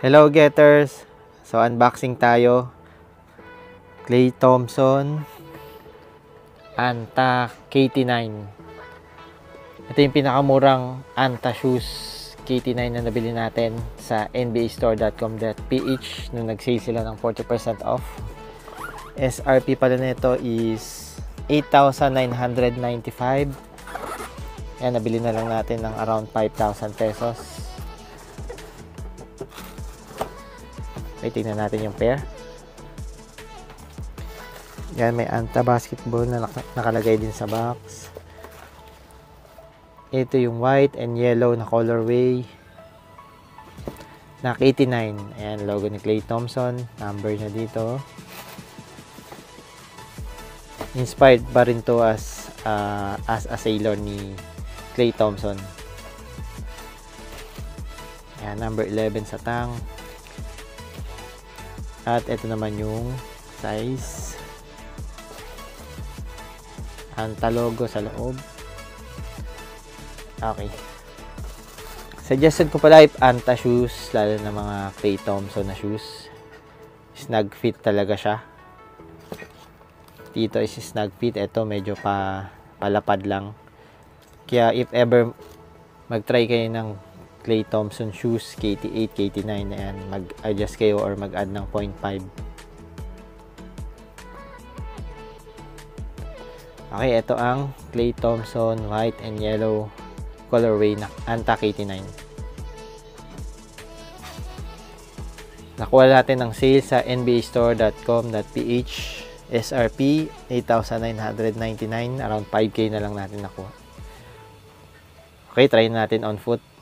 Hello Getters! So unboxing tayo. Klay Thompson Anta KT9. Ito yung pinakamurang Anta shoes KT9 na nabili natin sa nbastore.com.ph nung nag-sale sila ng 40% off. SRP pala nito is 8,995. Yan, nabili na lang natin ng around 5,000 pesos. Okay, tingnan natin yung pair. Yan, may Anta basketball na nakalagay din sa box. Ito yung white and yellow na colorway na 89. Ayan, logo ni Klay Thompson. Number na dito. Inspired pa rin to as a sailor ni Klay Thompson. Ayan, number 11 sa tang. At ito naman yung size. Anta logo sa loob. Okay. Suggested ko pala if Anta shoes, lalo na mga Klay Thompson na shoes. Snug fit talaga siya. Dito is snug fit. Ito medyo palapad lang. Kaya if ever mag-try kayo ng Klay Thompson shoes, KT8, KT9 na yan, mag-adjust kayo or mag-add ng 0.5. Okay, ito ang Klay Thompson white and yellow colorway na Anta KT9. Nakuha natin ng sale sa nbastore.com.ph. SRP 8,999, around 5K na lang natin nakuha. Okay, try natin on foot.